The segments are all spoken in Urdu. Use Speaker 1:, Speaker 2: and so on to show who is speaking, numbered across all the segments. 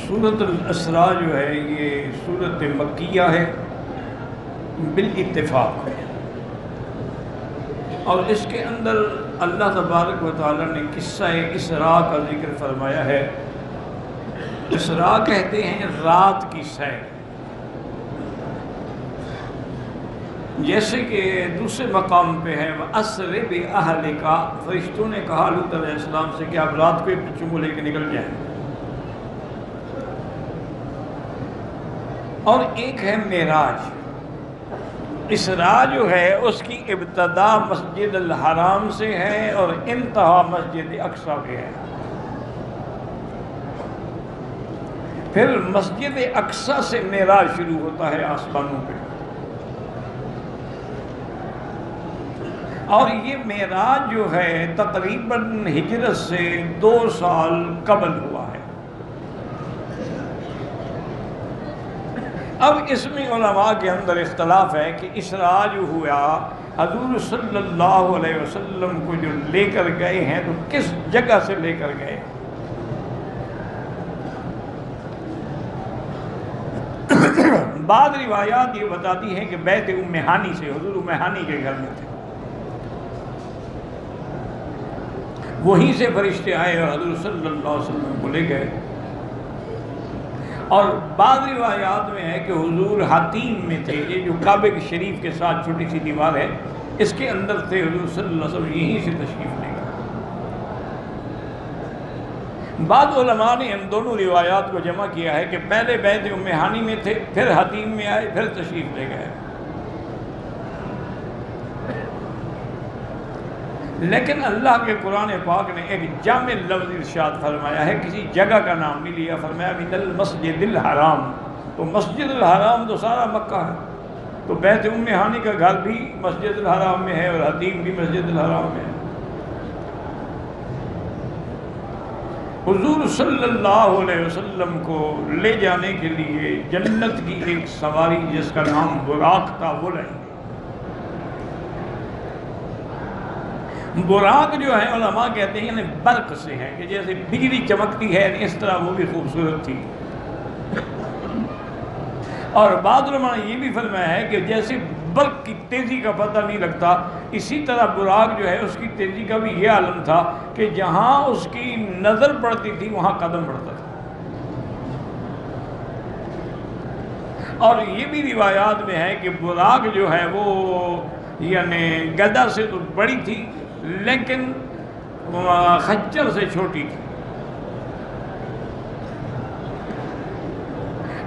Speaker 1: سورۃ الاسراء جو ہے یہ سورۃ مکیہ ہے بالاتفاق، اور اس کے اندر اللہ تبارک و تعالیٰ نے قصہ اسراء کا ذکر فرمایا ہے۔ اسراء کہتے ہیں رات کی سیر، جیسے کہ دوسرے مقام پہ ہے وَأَسْرِ بِأَهْلِكَ، فرشتوں نے کہا لوط علیہ السلام سے کہ آپ رات کو ایک بچوں کو لے کے نکل جائیں۔ اور ایک ہے معراج۔ اسراء جو ہے اس کی ابتدا مسجد الحرام سے ہے اور انتہا مسجد اقصیٰ پہ ہے۔ پھر مسجد اقصیٰ سے معراج شروع ہوتا ہے آسمانوں پہ، اور یہ معراج جو ہے تقریباً ہجرت سے 2 سال قبل ہوا ہے۔ اب اس میں علماء کے اندر اختلاف ہے کہ اسراء جو ہوا حضور صلی اللہ علیہ وسلم کو جو لے کر گئے ہیں تو کس جگہ سے لے کر گئے؟ بعض روایات یہ بتاتی ہیں کہ بیت ام ہانی سے، حضور ام ہانی کے گھر میں تھے، وہیں سے فرشتے آئے اور حضور صلی اللہ علیہ وسلم کو لے گئے۔ اور بعض روایات میں ہے کہ حضور حتیم میں تھے، یہ جو کعبہ شریف کے ساتھ چھوٹی سی دیوار ہے اس کے اندر تھے حضور صلی اللہ علیہ وسلم، یہیں سے تشریف لے گئے۔ بعض علماء نے ان دونوں روایات کو جمع کیا ہے کہ پہلے بیت ام ہانی میں تھے، پھر حتیم میں آئے، پھر تشریف لے گئے۔ لیکن اللہ کے قرآن پاک نے ایک جامع لفظ ارشاد فرمایا ہے، کسی جگہ کا نام نہیں لیا، فرمایا من المسجد الحرام، تو مسجد الحرام تو سارا مکہ ہے، تو بیت ام ہانی کا گھر بھی مسجد الحرام میں ہے اور حتیم بھی مسجد الحرام میں ہے۔ حضور صلی اللہ علیہ وسلم کو لے جانے کے لیے جنت کی ایک سواری جس کا نام براق تھا وہ لائی۔ براق جو ہے علماء کہتے ہیں یعنی برق سے ہے، کہ جیسے بجلی چمکتی ہے اس طرح وہ بھی خوبصورت تھی۔ اور بعض علماء نے یہ بھی فرمایا ہے کہ جیسے برق کی تیزی کا پتہ نہیں لگتا، اسی طرح براق جو ہے اس کی تیزی کا بھی یہ عالم تھا کہ جہاں اس کی نظر پڑتی تھی وہاں قدم بڑھتا تھا۔ اور یہ بھی روایات میں ہے کہ براق جو ہے وہ یعنی گدھا سے تو بڑی تھی لیکن خچر سے چھوٹی تھی۔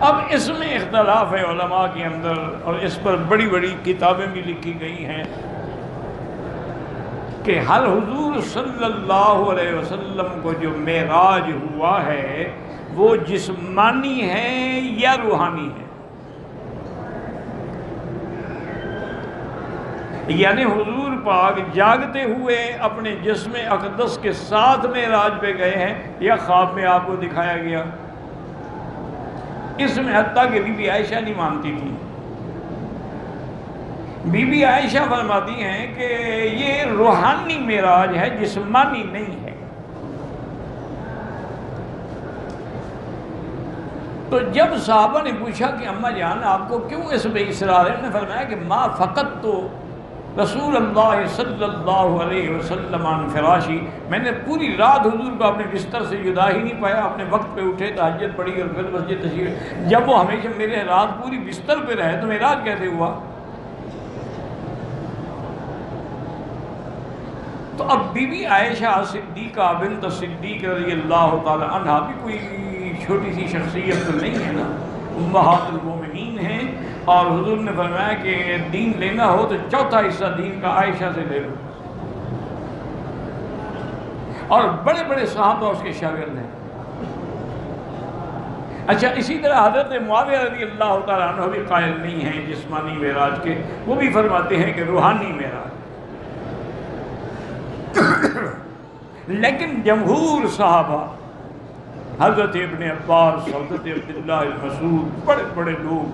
Speaker 1: اب اس میں اختلاف ہے علماء کے اندر، اور اس پر بڑی بڑی کتابیں بھی لکھی گئی ہیں کہ ہر حضور صلی اللہ علیہ وسلم کو جو معراج ہوا ہے وہ جسمانی ہے یا روحانی ہے؟ یعنی حضور پاک جاگتے ہوئے اپنے جسم اقدس کے ساتھ معراج پہ گئے ہیں یا خواب میں آپ کو دکھایا گیا؟ اس میں حتیٰ کہ بی بی عائشہ نہیں مانتی تھی۔ بی بی عائشہ فرماتی ہیں کہ یہ روحانی معراج ہے، جسمانی نہیں ہے۔ تو جب صحابہ نے پوچھا کہ اماں جان آپ کو کیوں اس پہ اصرار ہے، انہوں نے فرمایا کہ ما فقط تو رسول اللہ صلی اللہ علیہ وسلم عن فراشی، میں نے پوری رات حضور کو اپنے بستر سے جدا ہی نہیں پایا، اپنے وقت پہ اٹھے، تہجد پڑھی اور پھر مسجد تشریف، جب وہ ہمیشہ میرے رات پوری بستر پہ رہے تو معراج کیسے ہوا؟ تو اب بی بی عائشہ صدیقہ بنت صدیق رضی اللہ تعالی عنہ بھی کوئی چھوٹی سی شخصیت تو نہیں ہے نا، امہات المومنین ہیں، اور حضور نے فرمایا کہ دین لینا ہو تو چوتھا حصہ دین کا عائشہ سے لے لو، اور بڑے بڑے صحابہ اس کے شاگرد ہیں۔ اچھا، اسی طرح حضرت معاویہ رضی اللہ تعالیٰ عنہ بھی قائل نہیں ہیں جسمانی معراج کے، وہ بھی فرماتے ہیں کہ روحانی معراج۔ لیکن جمہور صحابہ، حضرت ابن عباس، حضرت عبداللہ المسعود، بڑے بڑے لوگ،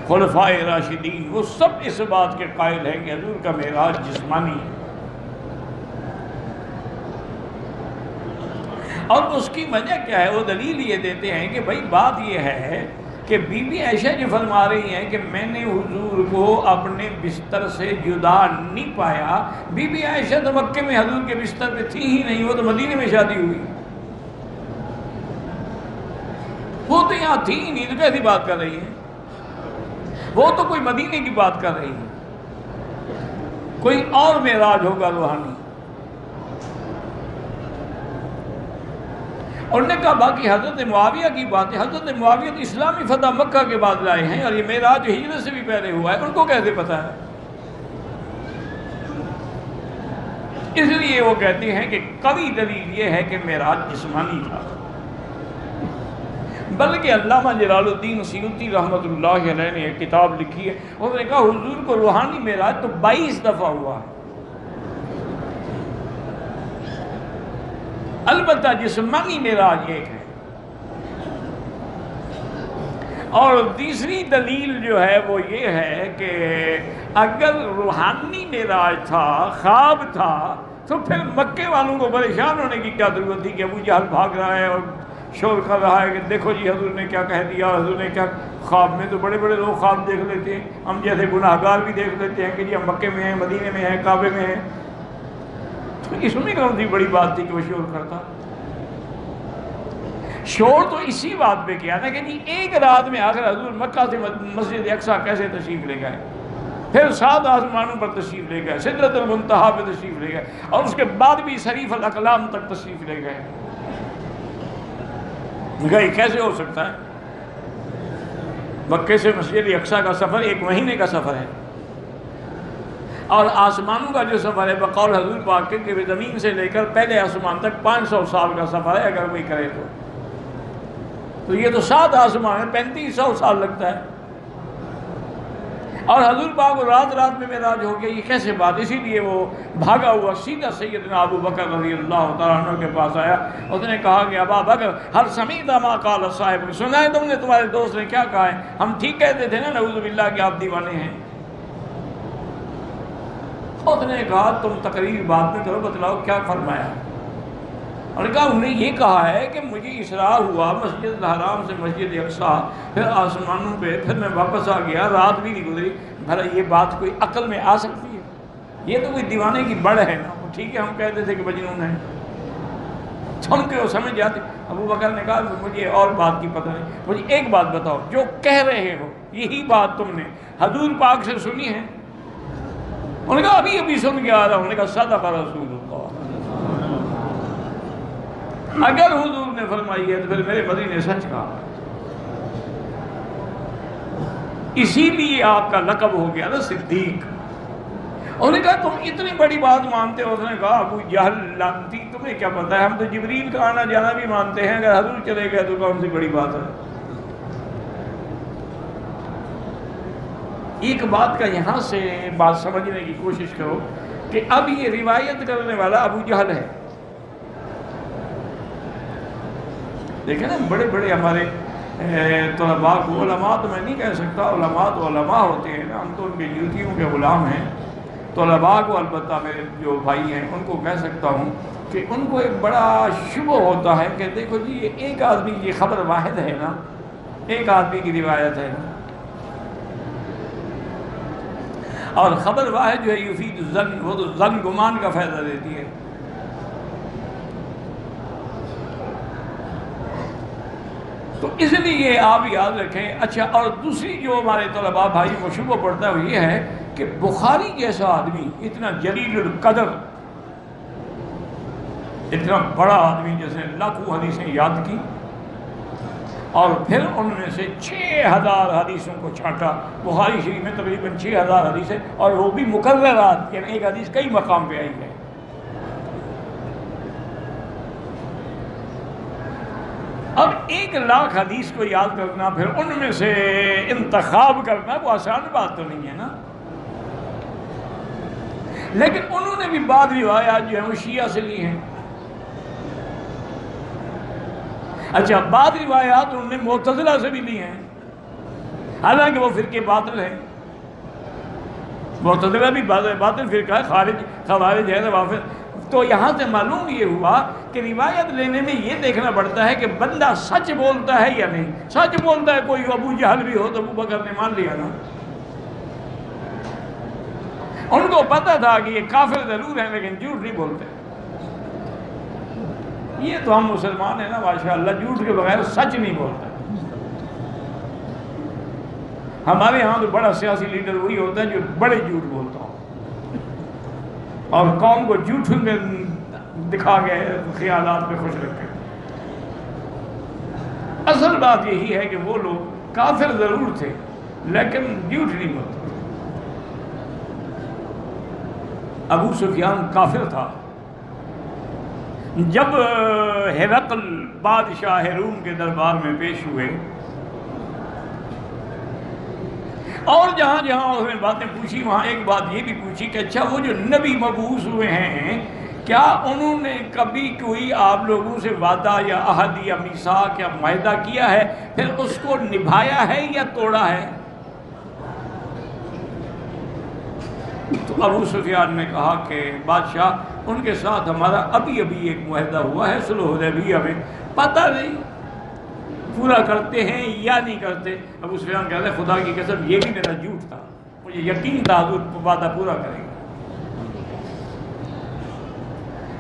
Speaker 1: خلفائے راشدین، وہ سب اس بات کے قائل ہیں کہ حضور کا معراج جسمانی ہے۔ اور اس کی وجہ کیا ہے؟ وہ دلیل یہ دیتے ہیں کہ بھائی بات یہ ہے کہ بی بی عائشہ جو فرما رہی ہیں کہ میں نے حضور کو اپنے بستر سے جدا نہیں پایا، بی بی عائشہ تو مکے میں حضور کے بستر پہ تھی ہی نہیں، وہ تو مدینے میں شادی ہوئی، وہ تو یہاں تھی ہی نہیں، تو کیسی بات کر رہی ہے؟ وہ تو کوئی مدینے کی بات کر رہی ہے، کوئی اور معراج ہوگا روحانی۔ اور نے کہا باقی حضرت معاویہ کی بات ہے، حضرت معاویہ تو اسلامی فتح مکہ کے بعد لائے ہیں، اور یہ معراج ہجرت سے بھی پہلے ہوا ہے، ان کو کیسے پتہ ہے؟ اس لیے وہ کہتے ہیں کہ قوی دلیل یہ ہے کہ معراج جسمانی تھا، بلکہ علامہ جلال الدین سیوطی رحمۃ اللہ علیہ نے ایک کتاب لکھی ہے، انہوں نے کہا حضور کو روحانی معراج تو 22 دفعہ ہوا ہے، البتہ جسمانی معراج ایک ہے۔ اور تیسری دلیل جو ہے وہ یہ ہے کہ اگر روحانی معراج تھا، خواب تھا، تو پھر مکے والوں کو پریشان ہونے کی کیا ضرورت تھی کہ ابو جہل بھاگ رہا ہے اور شور کر رہا ہے کہ دیکھو جی حضور نے کیا کہہ دیا، حضور نے کیا۔ خواب میں تو بڑے بڑے لوگ خواب دیکھ لیتے ہیں، ہم جیسے گناہ گار بھی دیکھ لیتے ہیں کہ جی ہم مکے میں ہیں، مدینے میں ہیں، کعبے میں ہیں، تو اس میں کون سی بڑی بات تھی کہ وہ شور کرتا؟ شور تو اسی بات پہ کیا نا کہ جی ایک رات میں آخر حضور مکہ سے مسجد اقصیٰ کیسے تشریف لے گئے، پھر 7 آسمانوں پر تشریف لے گئے، سدرۃ المنتہا پہ تشریف لے گئے، اور اس کے بعد بھی شریف الاقلام تک تشریف لے گئے۔ گئے کیسے ہو سکتا ہے؟ مکے سے مسجد اقصیٰ کا سفر 1 مہینے کا سفر ہے، اور آسمانوں کا جو سفر ہے بقول حضور پاک کے زمین سے لے کر پہلے آسمان تک 500 سال کا سفر ہے اگر کوئی کرے تو یہ تو 7 آسمان ہے، 3500 سال لگتا ہے، اور حضور پاک کو رات رات میں معراج ہو گیا، یہ کیسے بات؟ اسی لیے وہ بھاگا ہوا سیدھا سیدنا ابو بکر رضی اللہ تعالیٰ عنہ کے پاس آیا، اس نے کہا کہ ابا بکر ہل سمیت ما قال صاحب، سنا ہے تم نے تمہارے دوست نے کیا کہا ہے؟ ہم ٹھیک کہتے تھے نا نعوذ باللہ کہ آپ دیوانے ہیں۔ اس نے کہا تم تقریر بعد میں کرو، بتلاؤ کیا فرمایا؟ اور کہا انہوں نے یہ کہا ہے کہ مجھے اسراء ہوا مسجد الحرام سے مسجد اقصیٰ، پھر آسمانوں پہ، پھر میں واپس آ گیا، رات بھی نہیں گزری۔ بھلا یہ بات کوئی عقل میں آ سکتی ہے؟ یہ تو کوئی دیوانے کی بڑھ ہے نا، ٹھیک ہے ہم کہتے تھے کہ مجنون ہے، سن کے وہ سمجھ جاتے۔ ابو بکر نے کہا مجھے اور بات کی پتہ نہیں، مجھے ایک بات بتاؤ، جو کہہ رہے ہو یہی بات تم نے حضور پاک سے سنی ہے؟ انہوں نے کہا ابھی ابھی سن کے آ رہا ہوں۔ انہوں نے کہا صدق رسول اللہ، اگر حضور نے فرمائی ہے تو پھر میرے مدنی نے سچ کہا، اسی لیے آپ کا لقب ہو گیا نا صدیق۔ انہوں نے کہا تم اتنی بڑی بات مانتے ہو؟ اس نے کہا ابو جہل لعنتی، تمہیں کیا پتہ ہے، ہم تو جبریل کا آنا جانا بھی مانتے ہیں، اگر حضور چلے گئے تو کون سی بڑی بات ہے؟ ایک بات کا یہاں سے بات سمجھنے کی کوشش کرو کہ اب یہ روایت کرنے والا ابو جہل ہے۔ دیکھیں نا بڑے بڑے ہمارے طلباء کو، علماء تو میں نہیں کہہ سکتا، علماء تو علماء ہوتے ہیں نا، ہم تو ان کے جوتیوں کے غلام ہیں۔ طلباء کو البتہ میرے جو بھائی ہیں ان کو کہہ سکتا ہوں کہ ان کو ایک بڑا شبہ ہوتا ہے کہ دیکھو جی یہ ایک آدمی کی خبر واحد ہے نا، ایک آدمی کی روایت ہے نا، اور خبر واحد جو ہے یفید الظن، وہ تو ظن گمان کا فائدہ دیتی ہے۔ تو اس لیے آپ یاد رکھیں۔ اچھا، اور دوسری جو ہمارے طلباء بھائی کو شبہ پڑتا ہے وہ یہ ہے کہ بخاری جیسا آدمی، اتنا جلیل القدر، اتنا بڑا آدمی جس نے لاکھوں حدیثیں یاد کی اور پھر ان میں سے 6000 حدیثوں کو چھانٹا۔ بخاری شریف میں تقریباً 6000 حدیثیں، اور وہ بھی مکررات، یعنی ایک حدیث کئی مقام پہ آئی ہے۔ اب 1,00,000 حدیث کو یاد کرنا، پھر ان میں سے انتخاب کرنا، وہ آسان بات تو نہیں ہے نا۔ لیکن انہوں نے بھی بعض روایات جو ہیں وہ شیعہ سے لی ہیں۔ اچھا، بعض روایات انہوں نے معتزلہ سے بھی لی ہیں، حالانکہ وہ فرقے باطل ہیں۔ معتزلہ بھی باطل فرقہ ہے، خوارج ہے، روافض تو یہاں سے معلوم یہ ہوا کہ روایت لینے میں یہ دیکھنا پڑتا ہے کہ بندہ سچ بولتا ہے یا نہیں. سچ بولتا ہے کوئی ابو جہل بھی ہو تو ابو بکر نے مان لیا نا. ان کو پتہ تھا کہ یہ کافر ضرور ہیں لیکن جھوٹ نہیں بولتے. یہ تو ہم مسلمان ہیں نا ماشاءاللہ, جھوٹ کے بغیر سچ نہیں بولتے. ہمارے یہاں تو بڑا سیاسی لیڈر وہی ہوتا ہے جو بڑے جھوٹ بولتا ہو اور قوم کو جھوٹ میں دکھا کے خیالات میں خوش رکھے. اصل بات یہی ہے کہ وہ لوگ کافر ضرور تھے لیکن جھوٹ نہیں بولتے. ابو سفیان کافر تھا. جب ہرقل بادشاہ روم کے دربار میں پیش ہوئے اور جہاں جہاں اس نے باتیں پوچھی وہاں ایک بات یہ بھی پوچھی کہ اچھا وہ جو نبی مبعوث ہوئے ہیں کیا انہوں نے کبھی کوئی آپ لوگوں سے وعدہ یا عہد یا میثاق یا معاہدہ کیا ہے پھر اس کو نبھایا ہے یا توڑا ہے؟ تو ابو سفیان نے کہا کہ بادشاہ ان کے ساتھ ہمارا ابھی ابھی ایک معاہدہ ہوا ہے صلح حدیبیہ میں, پتہ نہیں پورا کرتے ہیں یا نہیں کرتے. ابو سفیان کہتے ہیں خدا کی قسم یہ بھی میرا جھوٹ تھا, مجھے یقین تھا حضور وعدہ پورا کریں گے.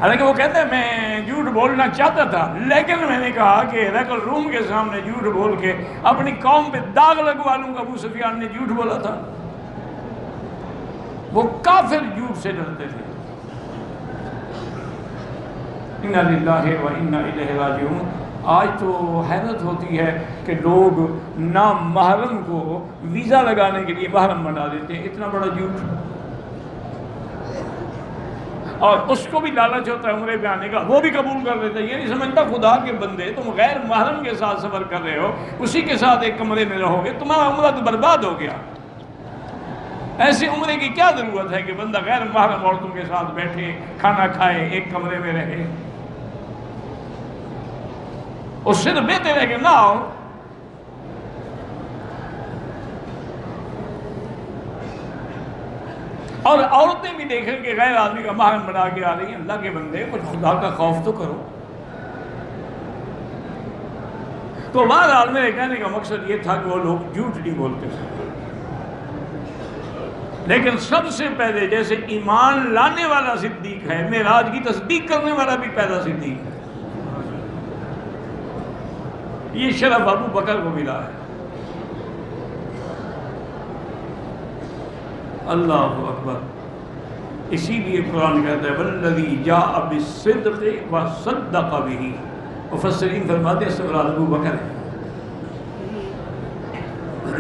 Speaker 1: حالانکہ وہ کہتے ہیں میں جھوٹ بولنا چاہتا تھا لیکن میں نے کہا کہ ہرقل روم کے سامنے جھوٹ بول کے اپنی قوم پہ داغ لگوا لوں گا. ابو سفیان نے جھوٹ بولا تھا. وہ کافر جھوٹ سے ڈرتے تھے. انا للہ و انا الیہ راجعون. آج تو حیرت ہوتی ہے کہ لوگ نامحرم کو ویزا لگانے کے لیے محرم بنا دیتے ہیں. اتنا بڑا جھوٹ. اور اس کو بھی لالچ ہوتا ہے عمرے پہ آنے کا, وہ بھی قبول کر لیتے ہیں. یہ نہیں سمجھتا خدا کے بندے تم غیر محرم کے ساتھ سفر کر رہے ہو, اسی کے ساتھ ایک کمرے میں رہو گے, تمہارا عمرہ تو برباد ہو گیا. ایسے عمرے کی کیا ضرورت ہے کہ بندہ غیر محرم عورتوں کے ساتھ بیٹھے, کھانا کھائے, ایک کمرے میں رہے. اس سے تو بہتر ہے کہ نہ ہو. اور عورتیں بھی دیکھیں کہ غیر آدمی کا محرم بنا کے آ رہی ہیں. اللہ کے بندے کچھ خدا کا خوف تو کرو. تو بہرحال میرے کہنے کا مقصد یہ تھا کہ وہ لوگ جھوٹ نہیں بولتے تھے. لیکن سب سے پہلے جیسے ایمان لانے والا صدیق ہے, معراج کی تصدیق کرنے والا بھی پہلا صدیق ہے. یہ شرف ابو بکر کو ملا ہے. اللہ اکبر. اسی لیے قرآن کہتا ہے والذی جاء بالصدق وصدق به. مفسرین فرماتے ہیں اس سے مراد ابو بکر ہے.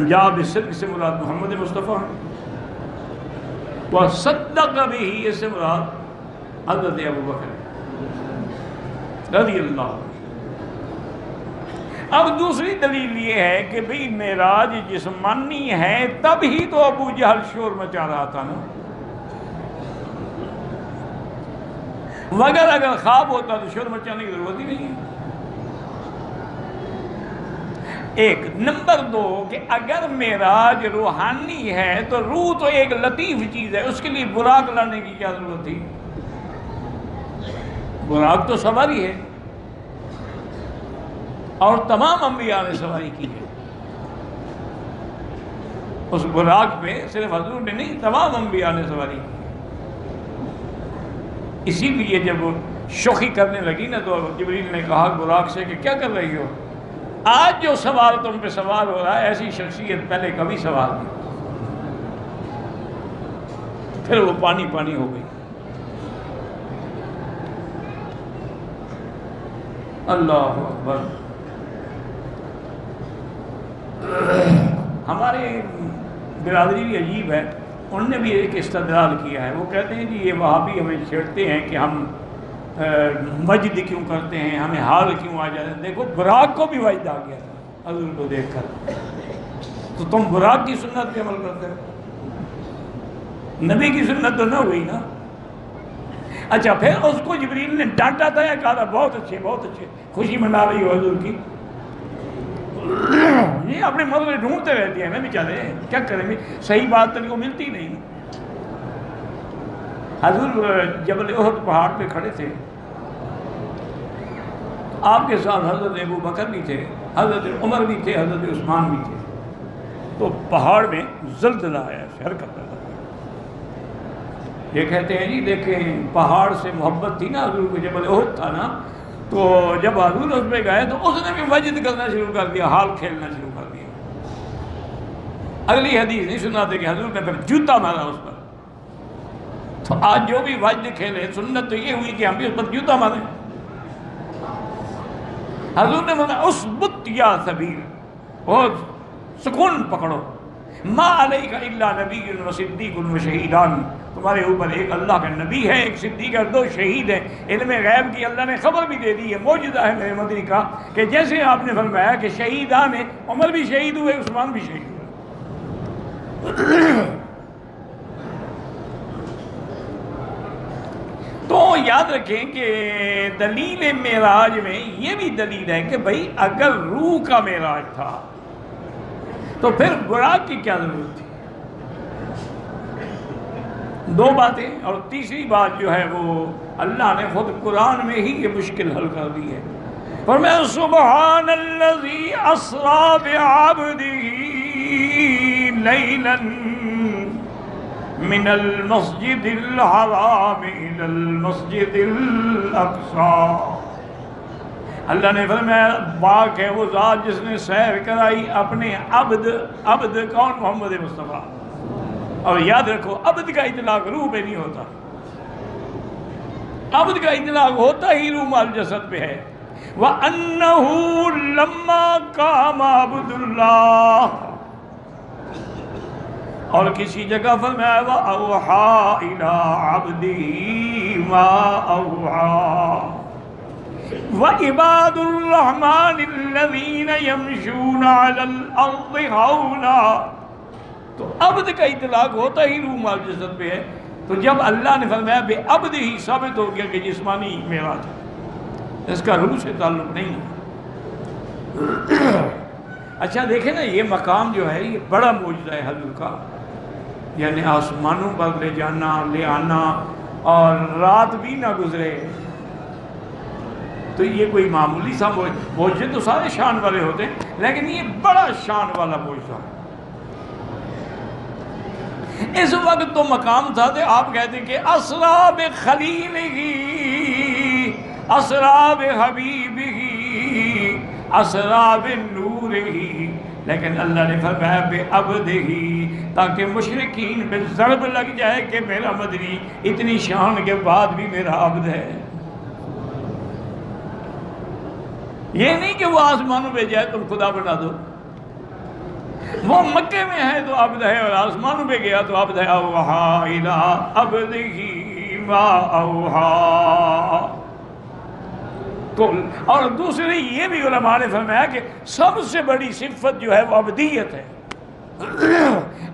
Speaker 1: جاء بالصدق سے مراد محمد مصطفیٰ ہے, وصدق به اس سے مراد حضرت ابو بکر رضی اللہ عنہ. اب دوسری دلیل یہ ہے کہ بھئی معراج جسمانی ہے تب ہی تو ابو جہل شور مچا رہا تھا نا, مگر اگر خواب ہوتا تو شور مچانے کی ضرورت ہی نہیں ہے. ایک نمبر دو کہ اگر معراج روحانی ہے تو روح تو ایک لطیف چیز ہے, اس کے لیے براق لانے کی کیا ضرورت تھی؟ براق تو سواری ہے اور تمام انبیاء نے سواری کی ہے. اس براق پہ صرف حضور نے نہیں, تمام انبیاء نے سواری کی. اسی لیے جب شوخی کرنے لگی نا تو جبریل نے کہا براق سے کہ کیا کر رہی ہو؟ آج جو سوال تم پہ سوال ہو رہا ہے ایسی شخصیت پہلے کبھی سوال نہیں. پھر وہ پانی پانی ہو گئی. اللہ اکبر. ہمارے برادری بھی عجیب ہے, انہوں نے بھی ایک استدلال کیا ہے. وہ کہتے ہیں جی یہ وہابی ہمیں چھیڑتے ہیں کہ ہم مجد کیوں کرتے ہیں, ہمیں حال کیوں آ جاتے ہیں. دیکھو براق کو بھی وجد آ گیا تھا حضور کو دیکھ کر, تو تم براق کی سنت پہ عمل کرتے ہو, نبی کی سنت تو نہ ہوئی نا. اچھا پھر اس کو جبریل نے ڈانٹا تھا یا کہا تھا بہت اچھے بہت اچھے, خوشی منا رہی ہو حضور کی؟ یہ اپنے مسئلے ڈھونڈتے رہتے ہیں نا بیچارے, کیا کریں گے, صحیح بات تو ان کو ملتی نہیں. حضور جبل احد پہاڑ پہ کھڑے تھے، آپ کے ساتھ حضرت ابو بکر بھی تھے، حضرت عمر بھی تھے، حضرت عثمان بھی تھے۔ تو پہاڑ میں زلزلہ آیا، حرکت پیدا ہوئی۔ یہ کہتے ہیں جی دیکھیں پہاڑ سے محبت تھی نا حضور کو، جبل احد تھا نا، تو جب حضور اس پہ گئے تو اس نے بھی وجد کرنا شروع کر دیا، حال کھیلنا شروع کر دیا۔ اگلی حدیث نہیں سناتے کہ حضور نے پھر جوتا مارا اس پر۔ تو آج جو بھی وجد کھیلے، سنت تو یہ ہوئی کہ ہم بھی اس پر جوتا ماریں۔ حضور نے بولا اسبت یا سبیل، اور سکون پکڑو، ما علیک الا نبی و صدیق و شہیدان، تمہارے اوپر ایک اللہ کا نبی ہے، ایک صدیق اور 2 شہید ہیں۔ علم غیب کی اللہ نے خبر بھی دے دی ہے، معجزہ ہے میرے مدنی کا، کہ جیسے آپ نے فرمایا کہ شہیدان ہیں، عمر بھی شہید ہوئے، عثمان بھی شہید ہوئے۔ تو یاد رکھیں کہ دلیل معراج میں یہ بھی دلیل ہے کہ بھئی اگر روح کا معراج تھا تو پھر براق کی کیا ضرورت تھی؟ 2 باتیں، اور تیسری بات جو ہے وہ اللہ نے خود قرآن میں ہی یہ مشکل حل کر دی ہے۔ فرمایا سبحان الذی اسریٰ بعبدہ لیلا من المسجد الحرام الى المسجد الاقصی۔ اللہ نے فرمایا پاک ہے وہ ذات جس نے سیر کرائی اپنے عبد کون؟ محمد مصطفیٰ۔ اور یاد رکھو عبد کا اطلاق روح پہ نہیں ہوتا، عبد کا اطلاق ہوتا ہی روح مال جسد پہ ہے۔ وَأَنَّهُ لَمَّا قَامَ عَبْدُ اللَّهِ، اور کسی جگہ فرمایا وَأَوْحَىٰ إِلَىٰ عَبْدِهِ مَا أَوْحَىٰ وَعِبَادُ الرَّحْمَٰنِ الَّذِينَ يَمْشُونَ عَلَى الْأَرْضِ هَوْنًا۔ تو عبد کا اطلاق ہوتا ہی روح مال جسد پہ ہے۔ تو جب اللہ نے فرمایا بے عبد ہی، ثابت ہو گیا کہ جسمانی معراج ہے، اس کا روح سے تعلق نہیں ہے۔ اچھا دیکھیں نا، یہ مقام جو ہے یہ بڑا معجزہ ہے حضور کا، یعنی آسمانوں پر لے جانا، لے آنا، اور رات بھی نہ گزرے۔ تو یہ کوئی معمولی سا معجزے تو سارے شان والے ہوتے ہیں، لیکن یہ بڑا شان والا معجزہ ہے۔ اس وقت تو مقام تھا کہ آپ کہتے ہیں کہ اسریٰ بخلیلہ، اسریٰ بحبیبہ، اسریٰ بنورہ، لیکن اللہ نے فرمایا بے عبدہ، تاکہ مشرکین پہ ضرب لگ جائے کہ میرا مدنی اتنی شان کے بعد بھی میرا عبد ہے۔ یہ نہیں کہ وہ آسمانوں پہ جائے تم خدا بنا دو، وہ مکے میں ہے تو عبد ہے، اور آسمانوں پہ گیا تو عبد ہے۔ اوحیٰ الی عبدہ ما اوحیٰ۔ اور دوسری یہ بھی علماء نے فرمایا کہ سب سے بڑی صفت جو ہے وہ عبدیت ہے،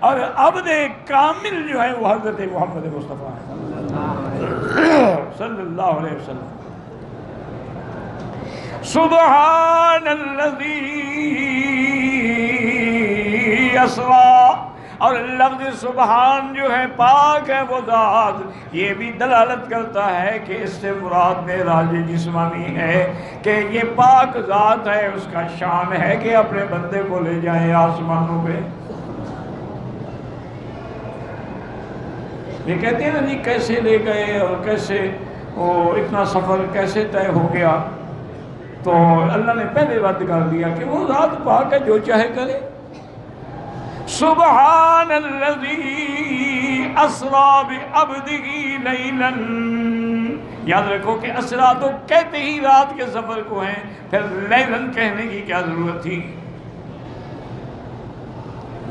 Speaker 1: اور عبد کامل جو ہے وہ حضرت محمد مصطفیٰ صلی اللہ علیہ وسلم۔ سبحان الذی اسریٰ، اور لفظ سبحان جو ہے پاک ہے وہ ذات، یہ بھی دلالت کرتا ہے کہ اس سے مراد معراج جسمانی ہے، کہ یہ پاک ذات ہے، اس کا شان ہے کہ اپنے بندے کو لے جائیں آسمانوں پہ۔ یہ کہتے ہیں نا جی کیسے لے گئے اور کیسے اتنا سفر کیسے طے ہو گیا، تو اللہ نے پہلے رد کر دیا کہ وہ ذات پاک ہے، جو چاہے کرے۔ سبحان الذی اسریٰ بعبدہ لیلا، یاد رکھو کہ اسریٰ تو کہتے ہی رات کے سفر کو ہیں، پھر لیلن کہنے کی کیا ضرورت تھی؟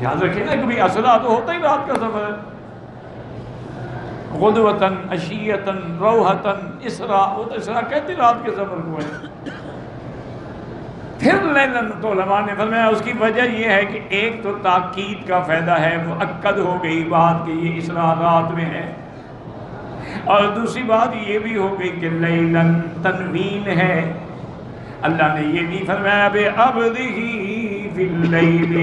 Speaker 1: یاد رکھیں نا کہ اسریٰ تو ہوتا ہی رات کا سفر ہے، غدوتاً عشیتاً روحتاً اسریٰ، وہ تو اسریٰ کہتے رات کے سفر کو ہے۔ پھر لیلن تو علماء نے فرمایا اس کی وجہ یہ ہے کہ ایک تو تاکید کا فائدہ ہے، مؤکد ہو گئی بات کہ یہ اسراء رات میں ہے، اور دوسری بات یہ بھی ہو گئی کہ لیلن تنوین ہے۔ اللہ نے یہ بھی فرمایا بے عبدہ فی اللیل،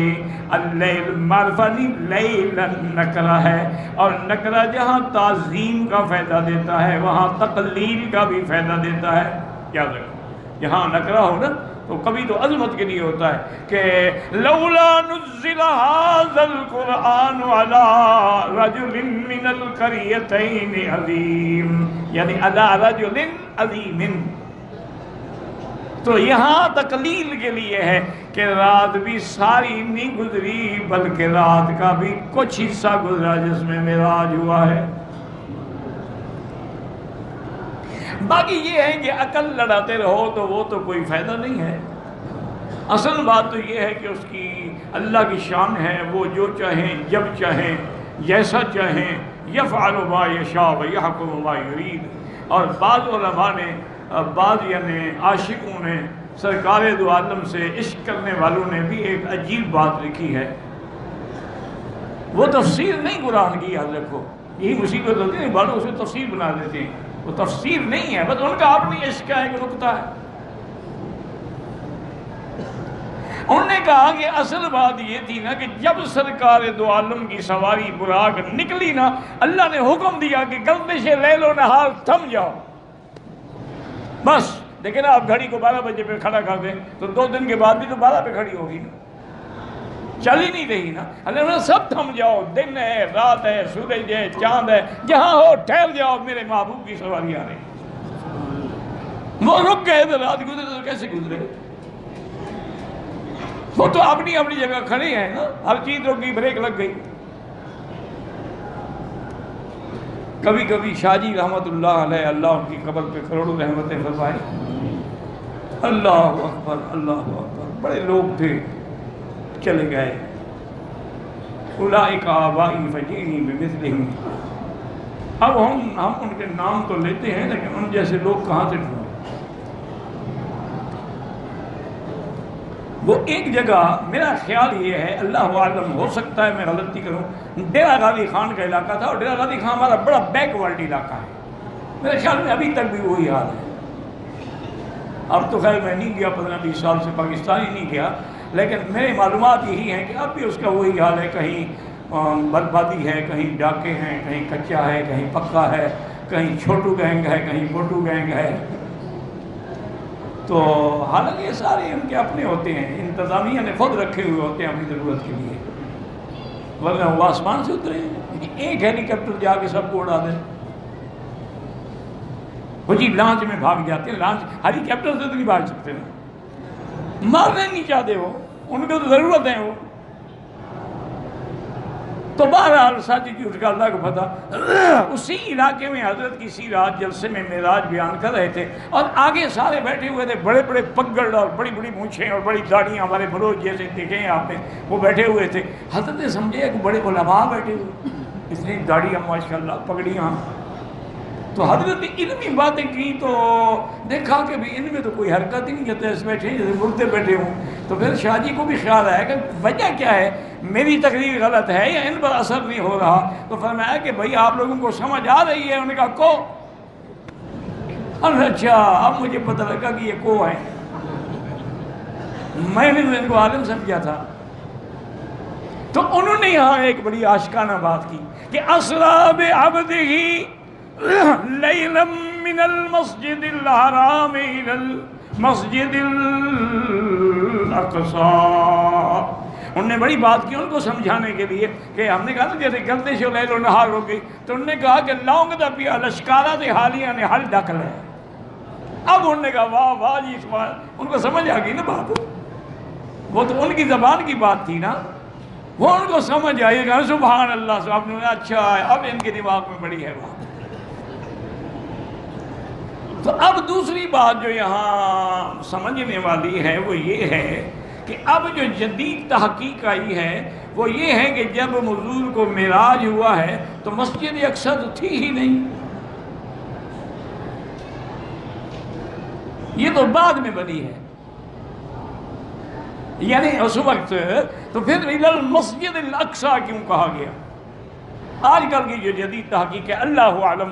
Speaker 1: اللیل معرفہ نہیں، لیل نکرہ ہے، اور نکرہ جہاں تعظیم کا فائدہ دیتا ہے وہاں تقلیل کا بھی فائدہ دیتا ہے، یاد رکھو، جہاں نکرہ ہو نا تو کبھی تو عظمت کے لیے ہوتا ہے کہ لولا نزل ھذا القرآن علی رجل من القریتین عظیم، یعنی علی رجل عظیم، تو یہاں تقلیل کے لیے ہے کہ رات بھی ساری نہیں گزری بلکہ رات کا بھی کچھ حصہ گزرا جس میں معراج ہوا ہے۔ باقی یہ ہے کہ عقل لڑاتے رہو تو وہ تو کوئی فائدہ نہیں ہے، اصل بات تو یہ ہے کہ اس کی اللہ کی شان ہے، وہ جو چاہیں جب چاہیں جیسا چاہیں، یفعل ما یشاء ویحکم ما یرید۔ اور بعض علماء نے، بعض یعنی عاشقوں نے، سرکار دو عالم سے عشق کرنے والوں نے بھی ایک عجیب بات لکھی ہے، وہ تفسیر نہیں قرآن کی، یاد رکھو، یہی مصیبت ہوتی ہے، بعض اسے تفسیر بنا دیتے ہیں، وہ تفسیر نہیں ہے، بس ان کا اپنی عشق کا ایک نقطہ ہے۔ انہوں نے کہا کہ اصل بات یہ تھی نا کہ جب سرکار دو عالم کی سواری براق نکلی نا، اللہ نے حکم دیا کہ گردش لیل و نہار تھم جاؤ، بس لیکن آپ گھڑی کو 12 بجے پہ کھڑا کر دیں تو 2 دن کے بعد بھی تو 12 پہ کھڑی ہوگی نا، چل ہی نہیں رہی نا۔ اللہ نے سب تھم جاؤ، دن ہے، رات ہے، سورج ہے، چاند ہے، جہاں ہو ٹھہر جاؤ، میرے محبوب کی سواری آ رہی۔ وہ رک گئے تو رات گزرے تو کیسے گزرے؟ وہ تو اپنی اپنی جگہ کھڑے ہیں نا، ہر چیز رک گئی، بریک لگ گئی۔ کبھی کبھی شاہ جی رحمت اللہ علیہ، اللہ ان کی قبر پہ کروڑوں رحمتیں فرمائے، اللہ اکبر اللہ اکبر، بڑے لوگ تھے، چلے گئے، اولئک آبائی فجئنی بمثلہم۔ اب ہم ان کے نام تو لیتے ہیں لیکن ان جیسے لوگ کہاں سے ڈھونڈیں؟ وہ ایک جگہ، میرا خیال یہ ہے، اللہ عالم، ہو سکتا ہے میں غلطی کروں، ڈیرہ غازی خان کا علاقہ تھا، اور ڈیرہ غازی خان ہمارا بڑا بیک ورلڈ علاقہ ہے، میرے خیال میں ابھی تک بھی وہی حال ہے۔ اب تو خیر میں نہیں گیا، 15-20 سال سے پاکستان ہی نہیں گیا، لیکن میری معلومات یہی ہیں کہ اب بھی اس کا وہی حال ہے، کہیں بربادی ہے، کہیں ڈاکے ہیں، کہیں کچا ہے، کہیں پکا ہے، کہیں چھوٹو گینگ ہے، کہیں موٹو گینگ ہے۔ تو حالانکہ یہ سارے ان کے اپنے ہوتے ہیں، انتظامیہ نے خود رکھے ہوئے ہوتے ہیں اپنی ضرورت کے لیے، ورنہ وہ آسمان سے اترے ہیں، ایک ہیلی کاپٹر جا کے سب کو اڑا دیں۔ وہ جی لانچ میں بھاگ جاتے ہیں، لانچ ہیلی کاپٹر سے تو نہیں بھاگ سکتے نا، مارنے نہیں چاہتے وہ، ان کو تو ضرورت ہے وہ۔ تو بہرحال ساتھی کی اٹھ کا اللہ کو پتہ، اسی علاقے میں حضرت کسی رات جلسے میں معراج بیان کر رہے تھے، اور آگے سارے بیٹھے ہوئے تھے، بڑے بڑے پگڑ اور بڑی بڑی مونچھیں اور بڑی داڑیاں، ہمارے بلوچ جیسے دیکھیں ہیں آپ نے، وہ بیٹھے ہوئے تھے۔ حضرت نے سمجھے کہ بڑے علماء بیٹھے ہوئے، اتنی داڑیاں ماشاءاللہ، پگڑیاں۔ تو حضرت نے علمی باتیں کی تو دیکھا کہ بھی ان میں تو کوئی حرکت ہی نہیں کرتے، اس بیٹھے جیسے مردے بیٹھے ہوں۔ تو پھر شاہ جی کو بھی خیال آیا کہ وجہ کیا ہے، میری تقریر غلط ہے یا ان پر اثر نہیں ہو رہا؟ تو فرمایا کہ بھائی آپ لوگوں کو سمجھ آ رہی ہے؟ انہوں نے کہا کو۔ اچھا اب مجھے پتہ لگا کہ یہ کو ہیں، میں نے ان کو عالم سمجھا تھا۔ تو انہوں نے یہاں ایک بڑی عاشقانہ بات کی کہ اسریٰ بعبدہ لیلا من المسجد الحرام الى المسجد الاقصی۔ انہوں نے بڑی بات کی ان کو سمجھانے کے لیے کہ ہم نے کہا نا جیسے گردش و لیل و نہار ہو گئی، تو انہوں نے کہا کہ لونگ دا پیا لشکارہ دے حالیہ نے حل ڈکل ہے۔ اب انہوں نے کہا واہ واہ جی، ان کو سمجھ آ گئی نا بات، وہ تو ان کی زبان کی بات تھی نا، وہ ان کو سمجھ آئی کہ سبحان اللہ صاحب نے، اچھا اب ان کے دماغ میں بڑی ہے بات۔ تو اب دوسری بات جو یہاں سمجھنے والی ہے وہ یہ ہے کہ اب جو جدید تحقیق آئی ہے وہ یہ ہے کہ جب حضور کو معراج ہوا ہے تو مسجد اقصی تو تھی ہی نہیں، یہ تو بعد میں بنی ہے، یعنی اس وقت تو پھر مسجد الاقصی کیوں کہا گیا؟ آج کل کی جو جدید تحقیق ہے اللہ عالم،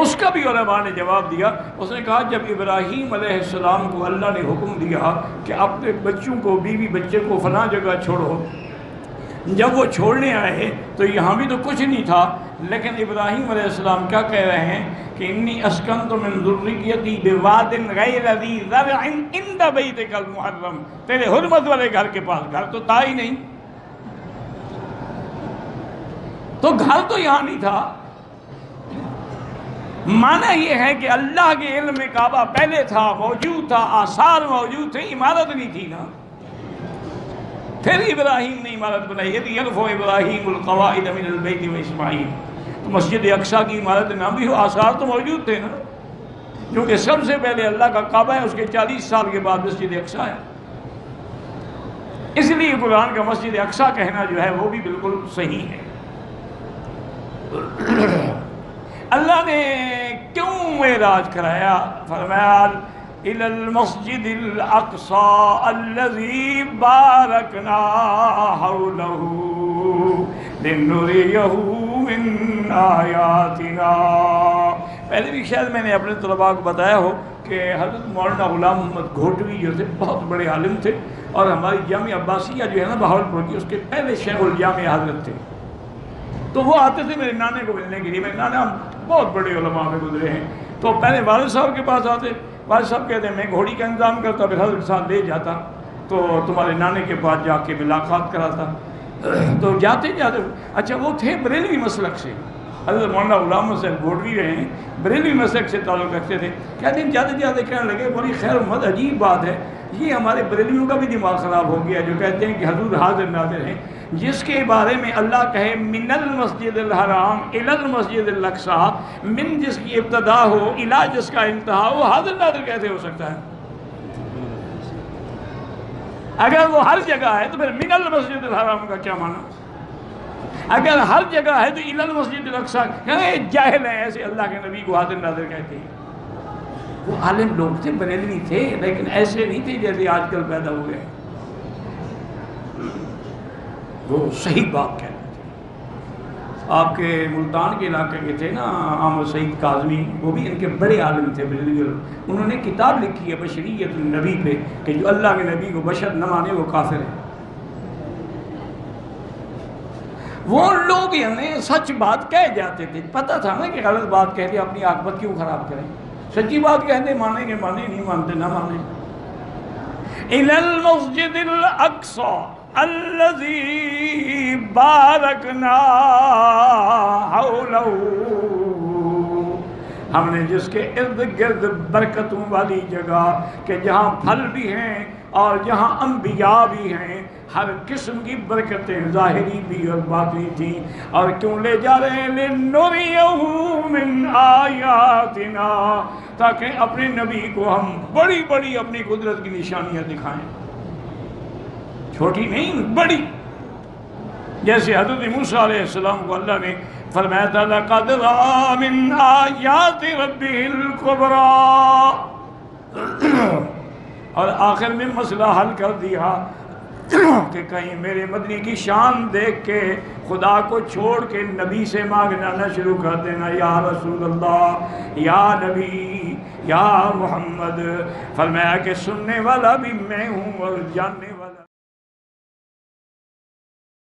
Speaker 1: اس کا بھی علماء نے جواب دیا. اس نے کہا جب ابراہیم علیہ السلام کو اللہ نے حکم دیا کہ اپنے بچوں کو بیوی بچے کو فلاں جگہ چھوڑو، جب وہ چھوڑنے آئے تو یہاں بھی تو کچھ نہیں تھا، لیکن ابراہیم علیہ السلام کیا کہہ رہے ہیں کہ انی اسکنت من ذریتی بواد غیر ذی زرع عند بیتک المحرم، تیرے حرمت والے گھر کے پاس، گھر تو تھا ہی نہیں، تو گھر تو یہاں نہیں تھا. معنی یہ ہے کہ اللہ کے علم میں کعبہ پہلے تھا، موجود تھا، آثار موجود تھے، عمارت نہیں تھی نا. پھر ابراہیم نے عمارت بنائی. اذ یرفع ابراہیم القواعد من البیت و اسماعیل، تو مسجد اقصیٰ کی عمارت نہ بھی ہو، آثار تو موجود تھے نا، کیونکہ سب سے پہلے اللہ کا کعبہ ہے، اس کے 40 سال کے بعد مسجد اقصیٰ ہے. اس لیے قرآن کا مسجد اقصیٰ کہنا جو ہے وہ بھی بالکل صحیح ہے. اللہ نے کیوں معراج کرایا؟ فرمایا الی المسجد الاقصى الذي باركنا حوله لنريه من آیاتنا. پہلے بھی شاید میں نے اپنے طلباء کو بتایا ہو کہ حضرت مولانا غلام محمد گھوٹوی جو تھے بہت بڑے عالم تھے، اور ہماری جامعہ عباسیہ جو ہے نا بہاولپور کی، اس کے پہلے شیخ الجامعہ حضرت تھے. تو وہ آتے تھے میرے نانے کو ملنے کے لیے. میرے نانا بہت بڑے علماء میں گزرے ہیں. تو پہلے والد صاحب کے پاس آتے، والد صاحب کہتے ہیں میں گھوڑی کا انتظام کرتا، پھر حضرت کے ساتھ لے جاتا تو تمہارے نانے کے پاس جا کے ملاقات کراتا. تو جاتے جاتے اچھا وہ تھے بریلوی مسلک سے، حضرت مولانا غلام حسین گھوٹوی رہے ہیں، بریلوی مسلک سے تعلق رکھتے تھے. کہتے ہیں جاتے جاتے کہنے لگے بڑی خیر امت عجیب بات ہے، یہ ہمارے بریلویوں کا بھی دماغ خراب ہو گیا جو کہتے ہیں کہ حضور حاضر ناظر ہیں. جس کے بارے میں اللہ کہے من المسجد الحرام الی المسجد الاقصیٰ، من جس کی ابتدا ہو الی جس کا انتہا، وہ حاضر ناظر کیسے ہو سکتا ہے؟ اگر وہ ہر جگہ ہے تو پھر من المسجد الحرام کا کیا معنی؟ اگر ہر جگہ ہے تو الی المسجد الاقصیٰ، جاہل ہیں ایسے اللہ کے نبی کو حاضر ناظر کہتے ہیں. وہ عالم لوگ تھے، بریلوی تھے، لیکن ایسے نہیں تھے جیسے آج کل پیدا ہوئے. وہ صحیح بات کہتے تھے. آپ کے ملتان کے علاقے کے تھے نا احمد سعید کاظمی، وہ بھی ان کے بڑے عالم تھے. انہوں نے کتاب لکھی ہے بشریت النبی پہ کہ جو اللہ کے نبی کو بشر نہ مانے وہ کافر ہے. وہ لوگ یعنی سچ بات کہہ جاتے تھے، پتہ تھا نا کہ غلط بات کہتے اپنی عاقبت کیوں خراب کریں. سچی بات کہتے مانیں گے مانیں، نہیں مانتے نہ مانیں. الی المسجد الاقصی الذی بارکنا حولہ، ہم نے جس کے ارد گرد برکتوں والی جگہ کہ جہاں پھل بھی ہیں اور جہاں انبیاء بھی ہیں، ہر قسم کی برکتیں ظاہری بھی اور باطنی تھیں. اور کیوں لے جا رہے ہیں؟ لِنُرِيَهُ مِنْ آیاتنا، تاکہ اپنے نبی کو ہم بڑی بڑی اپنی قدرت کی نشانیاں دکھائیں، چھوٹی نہیں بڑی. جیسے حضرت موسیٰ علیہ السلام کو اللہ نے فرمایا تھا لَقَدْ رَأَىٰ مِنْ آیَاتِ رَبِّهِ الْكُبْرَىٰ، اور آخر میں مسئلہ حل کر دیا کہ کہیں میرے مدنی کی شان دیکھ کے خدا کو چھوڑ کے نبی سے مانگنا نہ شروع کر دینا، یا رسول اللہ، یا نبی، یا محمد. فرمایا کہ سننے والا بھی میں ہوں اور جاننے والا